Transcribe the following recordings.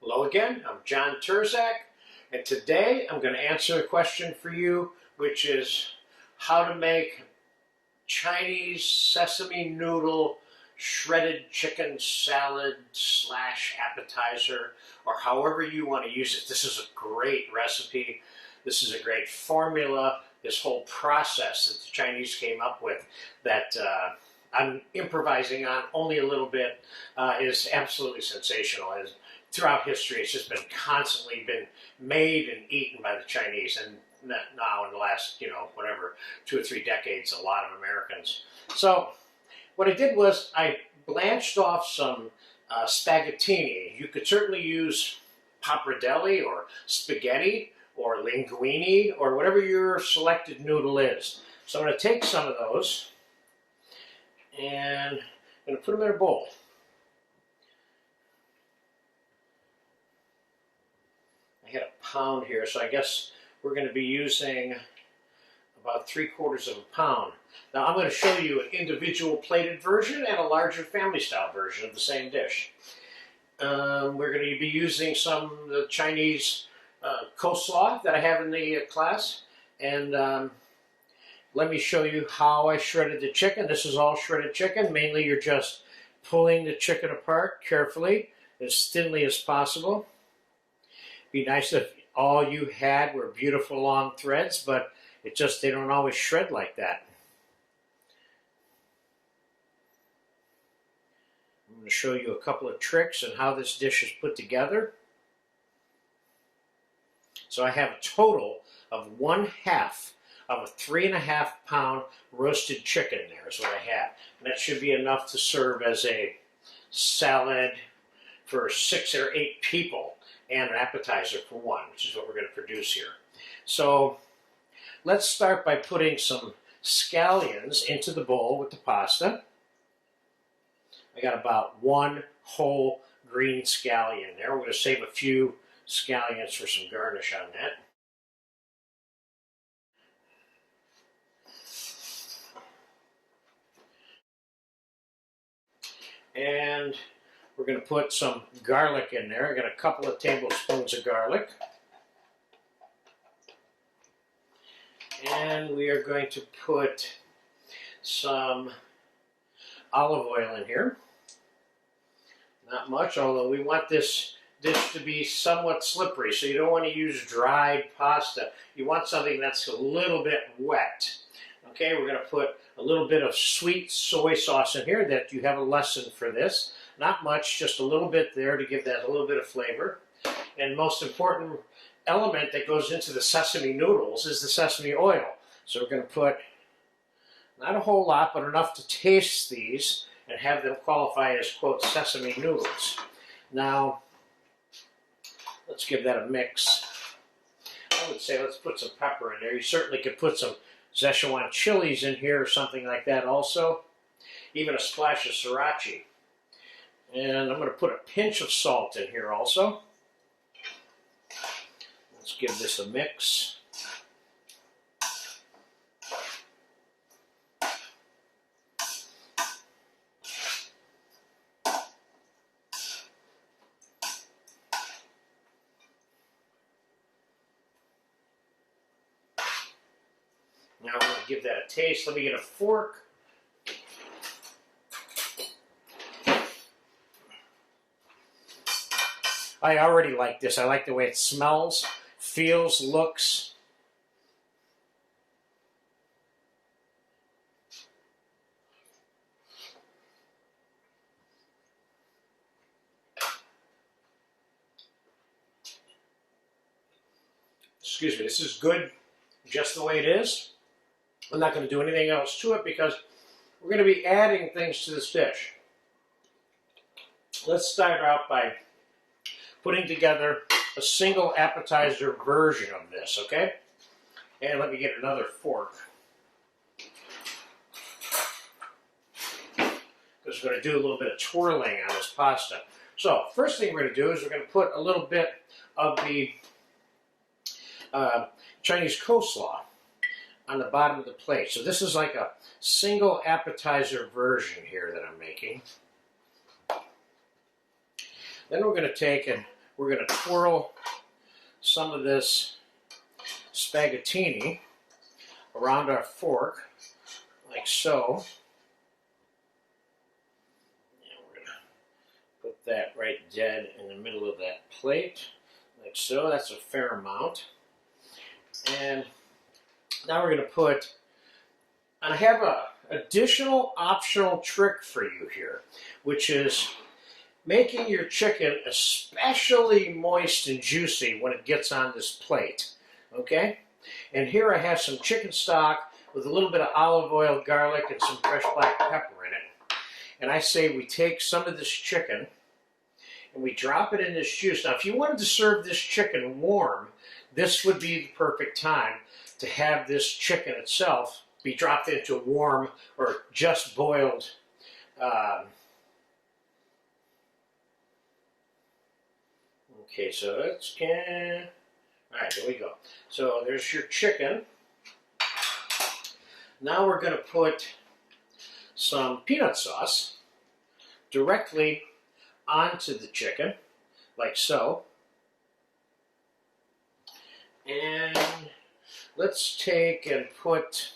Hello again, I'm John Turzak, and today I'm going to answer a question for you, which is how to make Chinese sesame noodle shredded chicken salad slash appetizer, or however you want to use it. This is a great recipe. This is a great formula. This whole process that the Chinese came up with that I'm improvising on only a little bit is absolutely sensational. Throughout history, it's just been constantly been made and eaten by the Chinese, and now in the last, whatever, 2 or 3 decades, a lot of Americans. So what I did was I blanched off some spaghettini. You could certainly use pappardelle or spaghetti or linguine or whatever your selected noodle is. So I'm going to take some of those and I'm going to put them in a bowl. I had a pound here, so I guess we're going to be using about 3/4 of a pound. Now I'm going to show you an individual plated version and a larger family style version of the same dish. We're going to be using some of the Chinese coleslaw that I have in the class, and let me show you how I shredded the chicken. This is all shredded chicken. Mainly you're just pulling the chicken apart carefully, as thinly as possible. Be nice if all you had were beautiful long threads, but they don't always shred like that. I'm going to show you a couple of tricks on how this dish is put together. So I have a total of 1/2 of a 3.5 pound roasted chicken there is what I have. And that should be enough to serve as a salad for 6 or 8 people. And an appetizer for 1, which is what we're going to produce here. So let's start by putting some scallions into the bowl with the pasta. I got about 1 whole green scallion there. We're going to save a few scallions for some garnish on that. And we're going to put some garlic in there. I got a couple of tablespoons of garlic. And we are going to put some olive oil in here. Not much, although we want this dish to be somewhat slippery, so you don't want to use dried pasta. You want something that's a little bit wet. Okay, we're going to put a little bit of sweet soy sauce in here. That you have a lesson for this. Not much, just a little bit there to give that a little bit of flavor. And most important element that goes into the sesame noodles is the sesame oil. So we're going to put not a whole lot, but enough to taste these and have them qualify as, quote, sesame noodles. Now, let's give that a mix. I would say let's put some pepper in there. You certainly could put some Szechuan chilies in here or something like that also. Even a splash of sriracha. And I'm going to put a pinch of salt in here also. Let's give this a mix. Now I'm going to give that a taste. Let me get a fork. I already like this. I like the way it smells, feels, looks. Excuse me, this is good just the way it is. I'm not going to do anything else to it because we're going to be adding things to this dish. Let's start out by putting together a single appetizer version of this, okay? And let me get another fork. Because we're going to do a little bit of twirling on this pasta. So, first thing we're going to do is we're going to put a little bit of the Chinese coleslaw on the bottom of the plate. So this is like a single appetizer version here that I'm making. Then we're going to take and we're going to twirl some of this spaghettini around our fork, like so. And we're going to put that right dead in the middle of that plate, like so. That's a fair amount. And now we're going to put, and I have a additional optional trick for you here, which is making your chicken especially moist and juicy when it gets on this plate, okay? And here I have some chicken stock with a little bit of olive oil, garlic, and some fresh black pepper in it. And I say we take some of this chicken and we drop it in this juice. Now, if you wanted to serve this chicken warm, this would be the perfect time to have this chicken itself be dropped into warm or just boiled okay, so let's all right, there we go. So there's your chicken. Now we're going to put some peanut sauce directly onto the chicken, like so. And let's take and put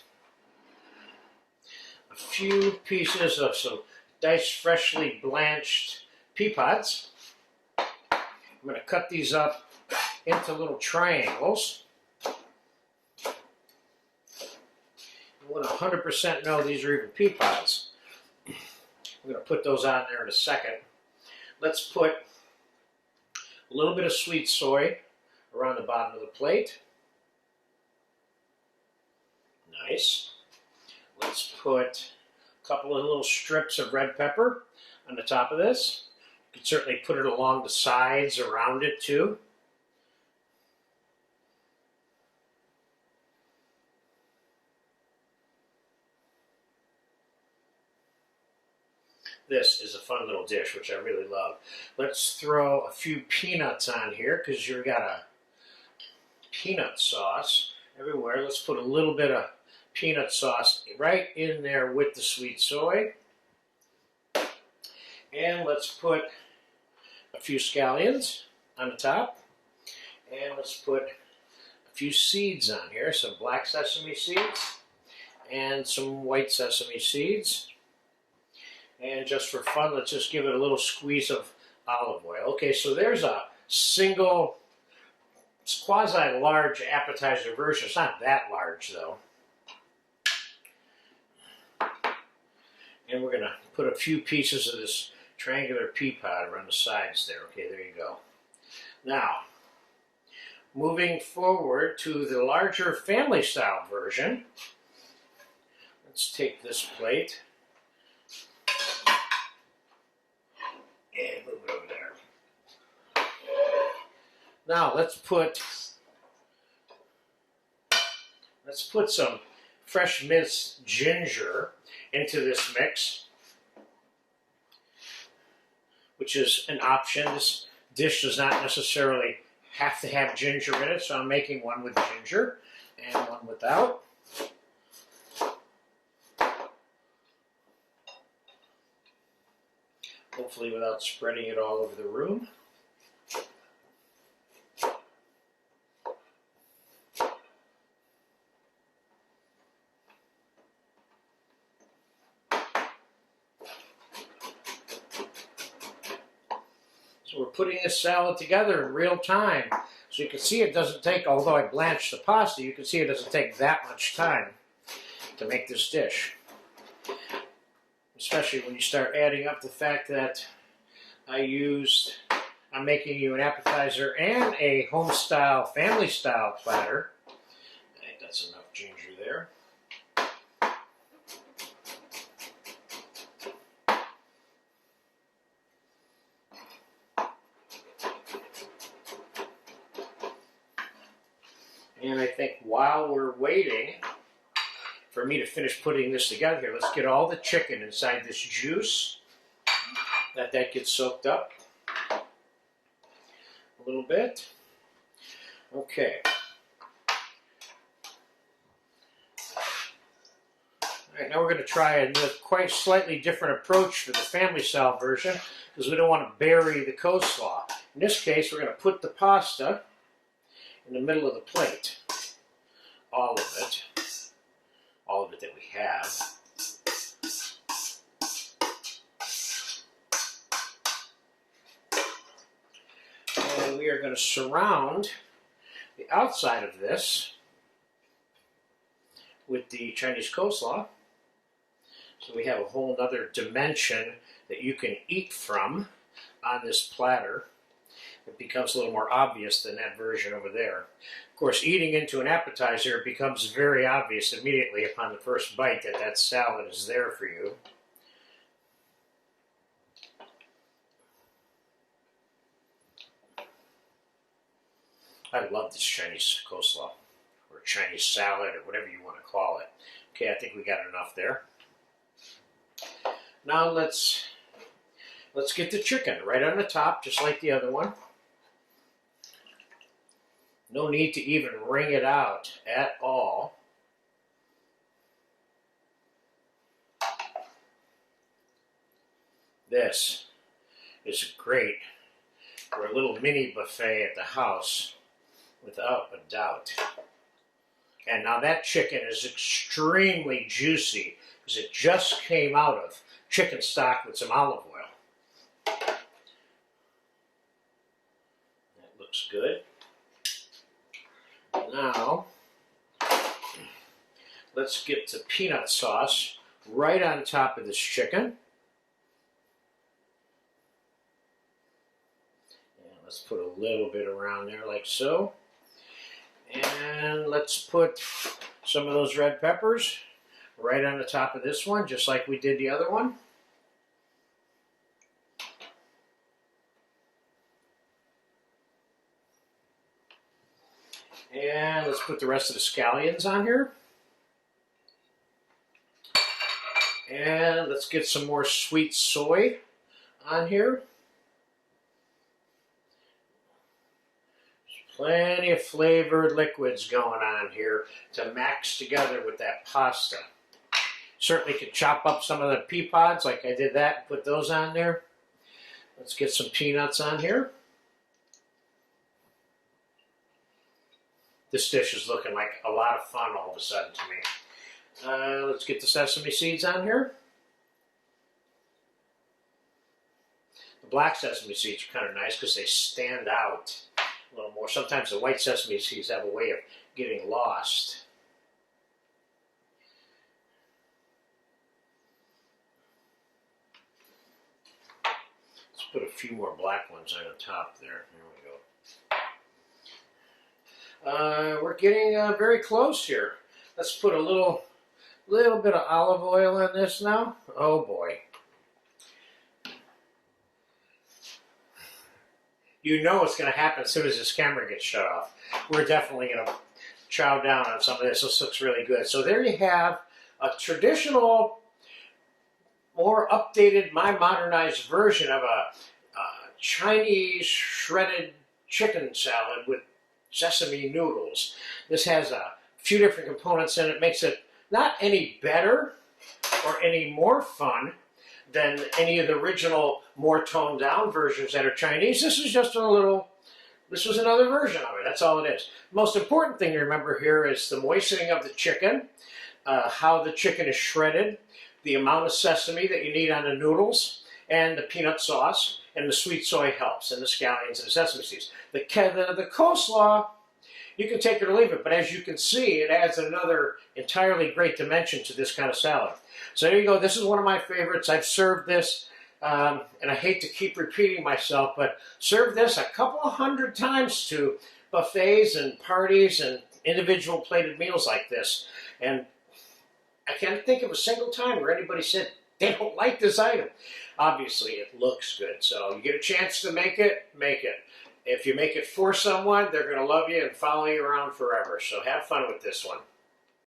a few pieces of some diced freshly blanched pea pods. I'm going to cut these up into little triangles. You want to 100% know these are even pea pods. I'm going to put those on there in a second. Let's put a little bit of sweet soy around the bottom of the plate. Nice. Let's put a couple of little strips of red pepper on the top of this. You can certainly put it along the sides around it too. This is a fun little dish, which I really love. Let's throw a few peanuts on here because you've got a peanut sauce everywhere. Let's put a little bit of peanut sauce right in there with the sweet soy. And let's put a few scallions on the top. And let's put a few seeds on here, some black sesame seeds and some white sesame seeds. And just for fun, let's just give it a little squeeze of olive oil. Okay, so there's a single, it's quasi-large appetizer version. It's not that large, though. And we're going to put a few pieces of this triangular pea pod around the sides there. Okay, there you go. Now, moving forward to the larger family-style version, let's take this plate and move it over there. Now let's put some fresh minced ginger into this mix, which is an option. This dish does not necessarily have to have ginger in it, so I'm making one with ginger and one without. Hopefully without spreading it all over the room. So we're putting this salad together in real time. So you can see it doesn't take, although I blanched the pasta, you can see it doesn't take that much time to make this dish. Especially when you start adding up the fact that I'm making you an appetizer and a home-style, family-style platter. I think that's enough ginger there. And I think while we're waiting for me to finish putting this together here, let's get all the chicken inside this juice. Let that get soaked up a little bit. Okay. All right, now we're going to try a quite slightly different approach for the family style version because we don't want to bury the coleslaw. In this case, we're going to put the pasta in the middle of the plate. All of it that we have. And we are going to surround the outside of this with the Chinese coleslaw. So we have a whole other dimension that you can eat from on this platter. It becomes a little more obvious than that version over there. Of course, eating into an appetizer, it becomes very obvious immediately upon the first bite that that salad is there for you. I love this Chinese coleslaw, or Chinese salad, or whatever you want to call it. Okay, I think we got enough there. Now let's get the chicken right on the top, just like the other one. No need to even wring it out at all. This is great for a little mini buffet at the house, without a doubt. And now that chicken is extremely juicy because it just came out of chicken stock with some olive oil. That looks good. Now, let's get the peanut sauce right on top of this chicken. And let's put a little bit around there like so. And let's put some of those red peppers right on the top of this one, just like we did the other one. And let's put the rest of the scallions on here. And let's get some more sweet soy on here. There's plenty of flavored liquids going on here to max together with that pasta. Certainly could chop up some of the pea pods like I did that, put those on there. Let's get some peanuts on here. This dish is looking like a lot of fun all of a sudden to me. Let's get the sesame seeds on here. The black sesame seeds are kind of nice because they stand out a little more. Sometimes the white sesame seeds have a way of getting lost. Let's put a few more black ones on the top there. There we go. We're getting very close here. Let's put a little bit of olive oil on this now. Oh boy. You know what's going to happen as soon as this camera gets shut off. We're definitely going to chow down on some of this. This looks really good. So there you have a traditional, more updated, my modernized version of a Chinese shredded chicken salad with sesame noodles. This has a few different components in it. Makes it not any better or any more fun than any of the original more toned down versions that are Chinese. This is just this was another version of it. That's all it is. The most important thing to remember here is the moistening of the chicken, how the chicken is shredded, the amount of sesame that you need on the noodles, and the peanut sauce, and the sweet soy helps, and the scallions and the sesame seeds. The coleslaw, you can take it or leave it, but as you can see, it adds another entirely great dimension to this kind of salad. So there you go. This is one of my favorites. I've served this, and I hate to keep repeating myself, but served this a couple of hundred times to buffets and parties and individual plated meals like this. And I can't think of a single time where anybody said they don't like this item. Obviously, it looks good. So you get a chance to make it, make it. If you make it for someone, they're going to love you and follow you around forever. So have fun with this one.